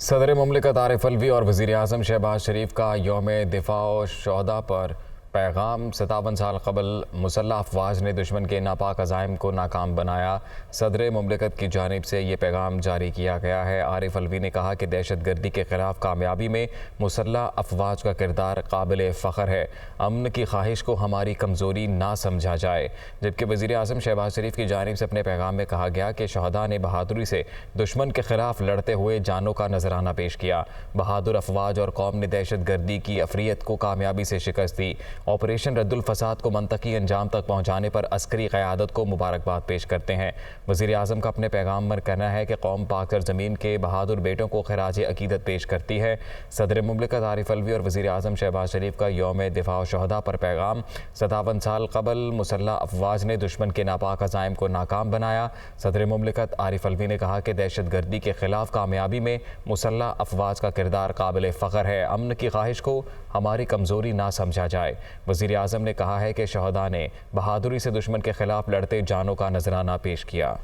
सदर मुमलिकत आरिफ अलवी और वज़ीर आज़म शहबाज शरीफ का यौम दिफा शोहदा पर पैगाम। 57 साल कबल मुसल्लह अफवाज ने दुश्मन के नापाक अज़ाइम को नाकाम बनाया। सदर मुमलिकत की जानिब से ये पैगाम जारी किया गया है। आरिफ अलवी ने कहा कि दहशत गर्दी के ख़िलाफ़ कामयाबी में मुसल्लह अफवाज का किरदार काबिल फ़ख्र है। अमन की ख्वाहिश को हमारी कमज़ोरी ना समझा जाए। जबकि वज़ीर आज़म शहबाज शरीफ की जानिब से अपने पैगाम में कहा गया कि शहदा ने बहादुरी से दुश्मन के ख़िलाफ़ लड़ते हुए जानों का नजराना पेश किया। बहादुर अफवाज और कौम ने दहशत गर्दी की अफरियत को कामयाबी से शिकस्त दी। ऑपरेशन रद्दुल फसाद को मंतकी अंजाम तक पहुँचाने पर अस्करी क़यादत को मुबारकबाद पेश करते हैं। वज़ीर आज़म का अपने पैगाम में कहना है कि कौम पाक सरज़मीन के बहादुर बेटों को खराज अकीदत पेश करती है। सदर मुमलिकत आरिफ अलवी और वज़ीर आज़म शहबाज शरीफ का यौम दिफा शोहदा पर पैगाम। 57 साल कबल मुसल्लह अफवाज ने दुश्मन के नापाक अज़ाइम को नाकाम बनाया। सदर मुमलिकत आरिफ अलवी ने कहा कि दहशत गर्दी के ख़िलाफ़ कामयाबी में मुसल्लह अफवाज का किरदार काबिल फ़ख्र है। अमन की ख्वाहिश को हमारी कमज़ोरी ना समझा जाए। वज़ीर आज़म ने कहा है कि शहदा ने बहादुरी से दुश्मन के ख़िलाफ़ लड़ते जानों का नजराना पेश किया।